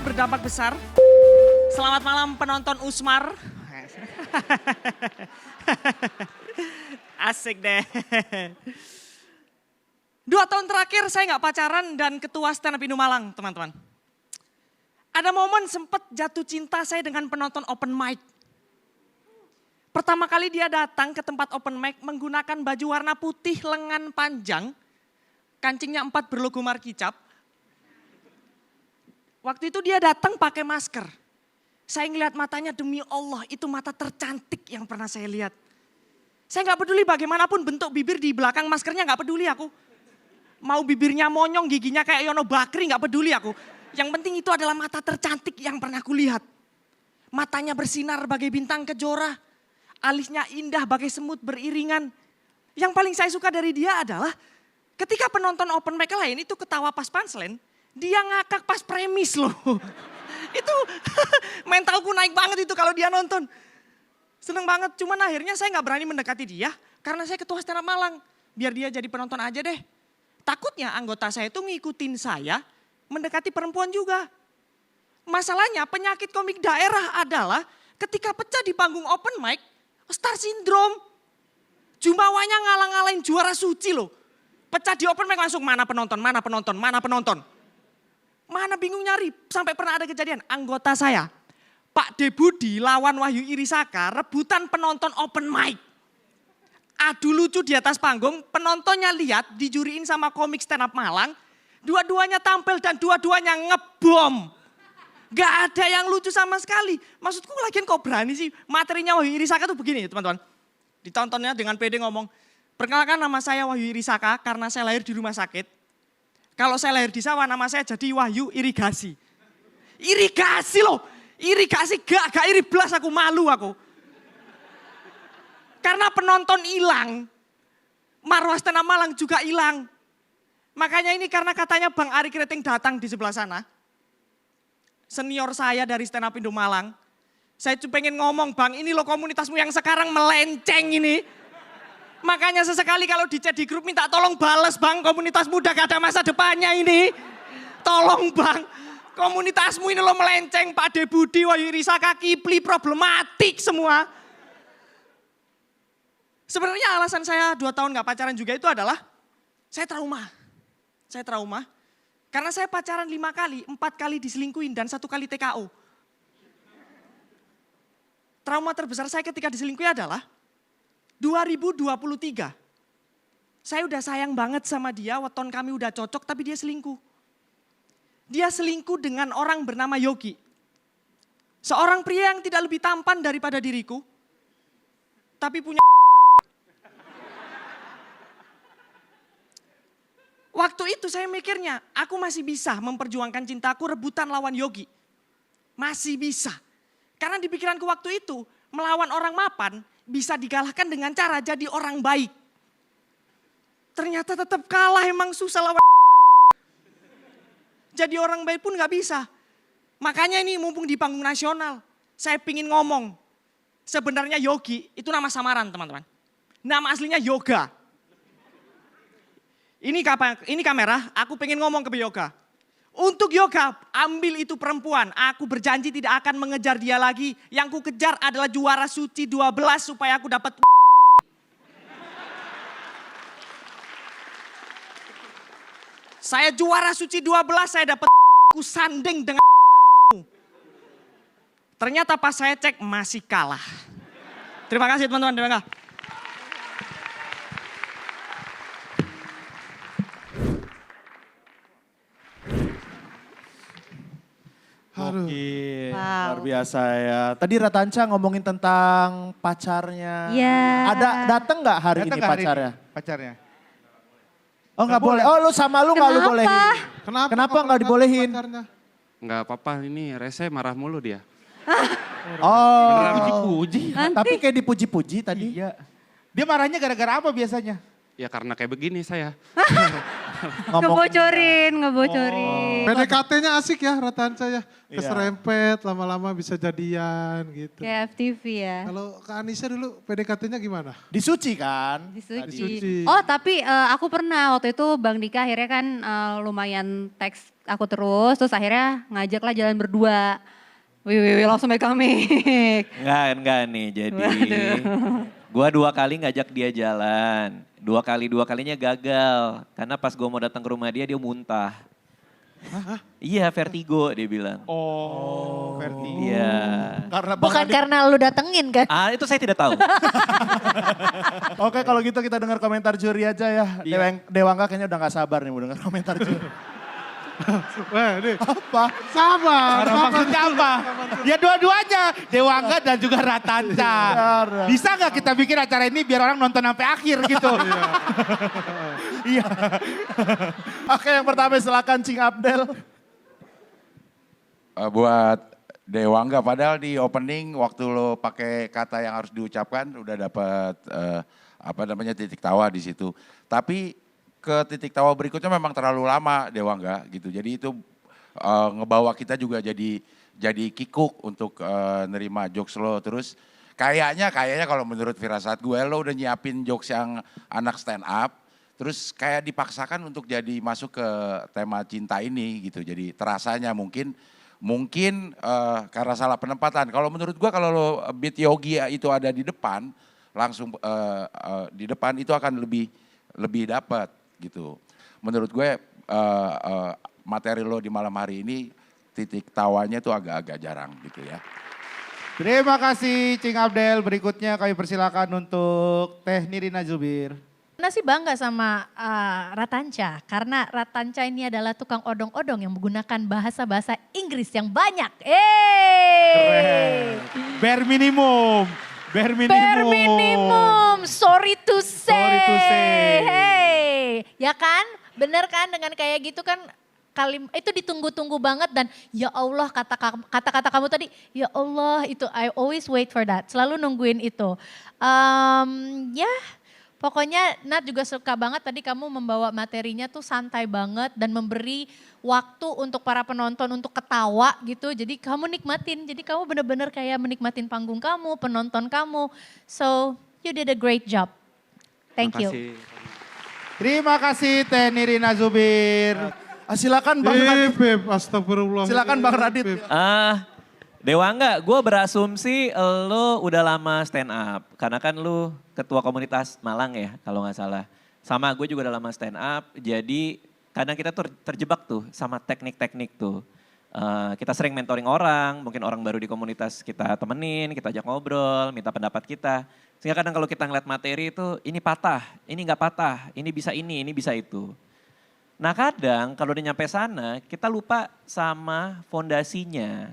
berdampak besar. Selamat malam penonton Usmar. Asik deh. 2 tahun terakhir saya nggak pacaran dan ketua stand up Indo Malang, teman-teman. Ada momen sempat jatuh cinta saya dengan penonton open mic. Pertama kali dia datang ke tempat open mic menggunakan baju warna putih lengan panjang, kancingnya 4 berlogo Markicap. Waktu itu dia datang pakai masker. Saya ngeliat matanya, demi Allah itu mata tercantik yang pernah saya lihat. Saya nggak peduli bagaimanapun bentuk bibir di belakang maskernya, nggak peduli aku. Mau bibirnya monyong, giginya kayak Yono Bakri, nggak peduli aku. Yang penting itu adalah mata tercantik yang pernah kulihat. Matanya bersinar bagai bintang kejora. Alisnya indah bagai semut beriringan. Yang paling saya suka dari dia adalah ketika penonton open mic lain itu ketawa pas punchline, dia ngakak pas premis loh. Itu mentalku naik banget itu kalau dia nonton. Seneng banget, cuman akhirnya saya nggak berani mendekati dia karena saya ketua stand up Malang. Biar dia jadi penonton aja deh. Takutnya anggota saya itu ngikutin saya mendekati perempuan juga. Masalahnya penyakit komik daerah adalah ketika pecah di panggung open mic, star syndrome. Jumawanya ngalang-ngalain juara suci loh. Pecah di open mic langsung mana penonton, mana penonton, mana penonton. Mana bingung nyari, sampai pernah ada kejadian anggota saya. Pak Debudi lawan Wahyu Irisaka rebutan penonton open mic. Adu lucu di atas panggung, penontonnya lihat dijuriin sama komik stand up Malang. Dua-duanya tampil dan dua-duanya ngebom. Gak ada yang lucu sama sekali. Maksudku lagian kok berani sih, materinya Wahyu Irisaka tuh begini teman-teman. Ditontonnya dengan pede ngomong, perkenalkan nama saya Wahyu Irisaka karena saya lahir di rumah sakit. Kalau saya lahir di sawah nama saya jadi Wahyu Irigasi. Irigasi loh, irigasi gak iri belas aku, malu aku. Karena penonton hilang, marwah stand up Malang juga hilang. Makanya ini karena katanya Bang Ari Kreting datang di sebelah sana. Senior saya dari stand up Indo Malang. Saya cuma pengen ngomong, Bang ini loh komunitasmu yang sekarang melenceng ini. Makanya sesekali kalau di chat di grup minta tolong bales Bang, komunitas muda gak ada masa depannya ini. Tolong Bang, komunitasmu ini loh melenceng, Pak Debudi, Wahyu Irisaka, Kipli, problematik semua. Sebenarnya alasan saya 2 tahun gak pacaran juga itu adalah saya trauma. Saya trauma karena saya pacaran 5 kali, 4 kali diselingkuhin dan 1 kali TKO. Trauma terbesar saya ketika diselingkuhi adalah 2023. Saya udah sayang banget sama dia, weton kami udah cocok tapi dia selingkuh. Dia selingkuh dengan orang bernama Yogi. Seorang pria yang tidak lebih tampan daripada diriku. Tapi punya... Waktu itu saya mikirnya, aku masih bisa memperjuangkan cintaku rebutan lawan Yogi. Masih bisa. Karena di pikiranku waktu itu, melawan orang mapan bisa dikalahkan dengan cara jadi orang baik. Ternyata tetap kalah, emang susah lawan. Jadi orang baik pun gak bisa. Makanya ini mumpung di panggung nasional, saya pingin ngomong. Sebenarnya Yogi itu nama samaran teman-teman. Nama aslinya Yoga. Ini kamera, aku pengen ngomong ke Yoga. Untuk Yoga, ambil itu perempuan. Aku berjanji tidak akan mengejar dia lagi. Yang ku kejar adalah juara suci 12 supaya aku dapat... Saya juara suci 12, saya dapat... Ku sanding dengan... Ternyata pas saya cek masih kalah. Terima kasih teman-teman, terima kasih. Oke, luar biasa ya. Tadi Ratanca ngomongin tentang pacarnya. Iya. Ada datang nggak hari ini pacarnya? Pacarnya. Oh nggak boleh. Oh lu sama lu nggak lu bolehin? Kenapa nggak dibolehin? Nggak apa-apa, ini rese marah mulu dia. Oh. Puji-puji. Tapi kayak dipuji-puji tadi. Iya. Dia marahnya gara-gara apa biasanya? Ya karena kayak begini saya. Ngebocorin. PDKT-nya asik ya Ratanca ya. Iya. Keserempet, lama-lama bisa jadian gitu. Kayak FTV ya. Kalau Kak Anissa dulu PDKT-nya gimana? Disuci kan? Disuci. Oh tapi aku pernah waktu itu Bang Dika akhirnya kan lumayan teks aku terus akhirnya ngajaklah jalan berdua. Wih, langsung megang mic. Enggak nih, jadi gua 2 kali ngajak dia jalan. 2 kalinya gagal. Karena pas gua mau datang ke rumah dia muntah. Iya, vertigo dia bilang. Oh, vertigo. Iya. Karena Bang Bukan Radit- karena lu datengin kan? Itu saya tidak tahu. Oke kalau gitu kita dengar komentar juri aja ya. Dewangga kayaknya udah gak sabar nih mau dengar komentar juri. Wah ini Apa? sabar. Maksudnya apa? Ya dua-duanya, Dewangga dan juga Ratanca. Benar. Bisa nggak kita bikin acara ini biar orang nonton sampai akhir gitu? Iya. Oke yang pertama silakan Cing Abdel. Buat Dewangga, padahal di opening waktu lo pakai kata yang harus diucapkan udah dapat titik tawa di situ. Tapi ke titik tawa berikutnya memang terlalu lama Dewangga gitu. Jadi itu ngebawa kita juga jadi kikuk untuk nerima jokes lo. Terus kayaknya kalau menurut firasat gue lo udah nyiapin jokes yang anak stand up. Terus kayak dipaksakan untuk jadi masuk ke tema cinta ini gitu. Jadi terasanya mungkin karena salah penempatan. Kalau menurut gue kalau lo beat Yogi itu ada di depan, langsung di depan itu akan lebih dapat gitu. Menurut gue materi lo di malam hari ini titik tawanya tuh agak-agak jarang gitu ya. Terima kasih Cing Abdel. Berikutnya kami persilakan untuk Teh Nirina Zubir. Nah sih bangga sama Ratanca karena Ratanca ini adalah tukang odong-odong yang menggunakan bahasa-bahasa Inggris yang banyak. Bare minimum. Bare minimum. Bare minimum, sorry to say. Sorry to say. Hey, ya kan? Bener kan dengan kayak gitu kan itu ditunggu-tunggu banget dan ya Allah kata-kata kamu tadi ya Allah itu I always wait for that. Selalu nungguin itu. Ya pokoknya Nat juga suka banget tadi kamu membawa materinya tuh santai banget dan memberi waktu untuk para penonton untuk ketawa gitu. Jadi kamu nikmatin, jadi kamu bener-bener kayak menikmatin panggung kamu, penonton kamu. So you did a great job. Thank you. Terima kasih Teh Nirina Zubir. Silakan Bang Radit. Beb, astagfirullah. Silakan Bang Radit. Dewangga, gue berasumsi lo udah lama stand up. Karena kan lo ketua komunitas Malang ya kalau nggak salah. Sama gue juga udah lama stand up. Jadi kadang kita tuh terjebak tuh sama teknik-teknik tuh. Kita sering mentoring orang, mungkin orang baru di komunitas kita temenin, kita ajak ngobrol, minta pendapat kita. Sehingga kadang kalau kita ngeliat materi itu ini patah, ini nggak patah, ini bisa itu. Nah kadang kalau udah nyampe sana kita lupa sama fondasinya.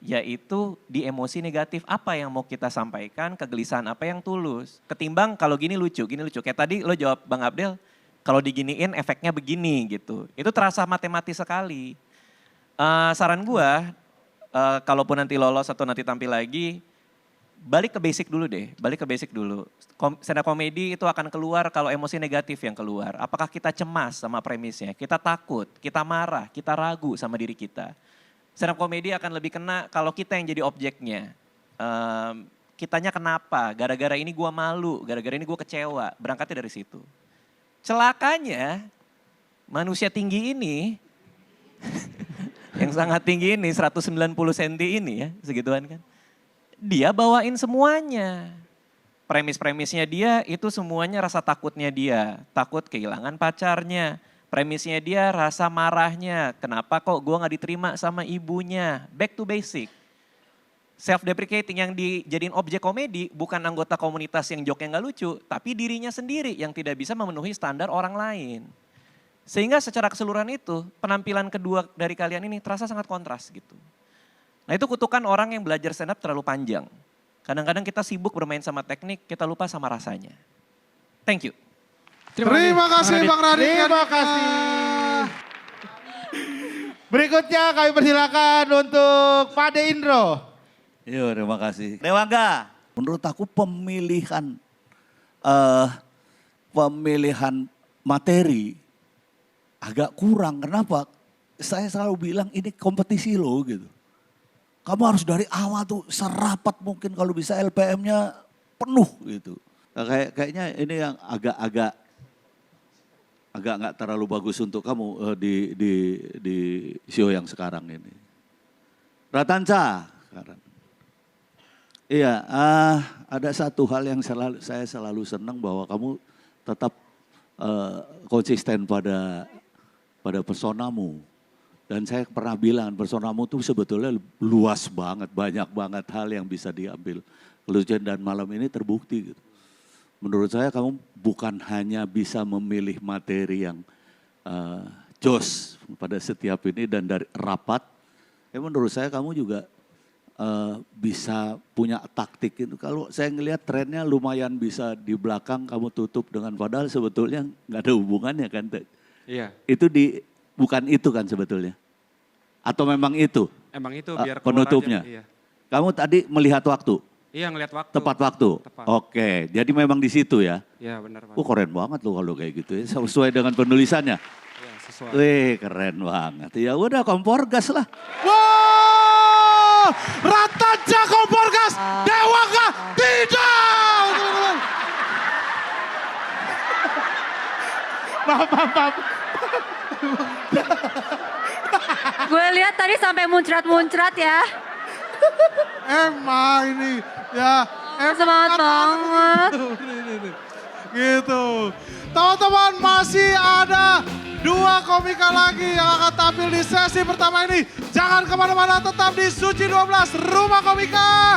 Yaitu di emosi negatif apa yang mau kita sampaikan, kegelisahan apa yang tulus. Ketimbang kalau gini lucu. Kayak tadi lo jawab Bang Abdel, kalau diginiin efeknya begini gitu. Itu terasa matematis sekali. Saran gua, kalaupun nanti lolos atau nanti tampil lagi, balik ke basic dulu deh, Stand up comedy itu akan keluar kalau emosi negatif yang keluar. Apakah kita cemas sama premisnya, kita takut, kita marah, kita ragu sama diri kita. Stand up comedy akan lebih kena kalau kita yang jadi objeknya. Kitanya kenapa, gara-gara ini gua malu, gara-gara ini gua kecewa, berangkatnya dari situ. Celakanya manusia tinggi ini, yang sangat tinggi ini 190 cm ini ya, segituan kan. Dia bawain semuanya. Premis-premisnya dia itu semuanya rasa takutnya dia. Takut kehilangan pacarnya. Premisnya dia rasa marahnya. Kenapa kok gue gak diterima sama ibunya. Back to basic. Self-deprecating yang dijadiin objek komedi bukan anggota komunitas yang joknya gak lucu. Tapi dirinya sendiri yang tidak bisa memenuhi standar orang lain. Sehingga secara keseluruhan itu penampilan kedua dari kalian ini terasa sangat kontras gitu. Nah itu kutukan orang yang belajar stand up terlalu panjang. Kadang-kadang kita sibuk bermain sama teknik, kita lupa sama rasanya. Thank you. Terima kasih Bang Radit. Terima kasih. Berikutnya kami persilakan untuk Pak De Indro. Yo, terima kasih. Dewangga, menurut aku pemilihan materi agak kurang. Kenapa? saya selalu bilang ini kompetisi loh gitu. Kamu harus dari awal tuh serapat mungkin kalau bisa LPM-nya penuh gitu. Nah, kayaknya ini yang agak nggak terlalu bagus untuk kamu di show yang sekarang ini. Ratansa sekarang. Iya, ada satu hal yang saya selalu senang bahwa kamu tetap konsisten pada personamu. Dan saya pernah bilang personamu tuh sebetulnya luas banget, banyak banget hal yang bisa diambil. Kelucuan dan malam ini terbukti gitu. Menurut saya kamu bukan hanya bisa memilih materi yang jos pada setiap ini dan dari rapat. Menurut saya kamu juga bisa punya taktik itu. Kalau saya ngelihat trennya lumayan bisa di belakang kamu tutup dengan padahal sebetulnya nggak ada hubungannya kan. Iya. Itu bukan itu kan sebetulnya. Atau memang itu? Emang itu biar keluar penutupnya. aja, iya. Kamu tadi melihat waktu? Iya ngeliat waktu. Tepat waktu? Tepat. Oke, jadi memang di situ ya? Iya benar Pak. Oh keren banget loh kalau kayak gitu ya, sesuai dengan penulisannya. Iya sesuai. Wih keren banget. Ya udah kompor gas lah. Wow, Ratansa kompor gas, Dewangga tidak. Teman-teman. Maaf. Gue lihat tadi sampai muncrat-muncrat ya. Emang ini ya. Semangat banget. Ini. Gitu. Teman-teman masih ada 2 komika lagi yang akan tampil di sesi pertama ini. Jangan kemana-mana, tetap di Suci 12 Rumah Komika.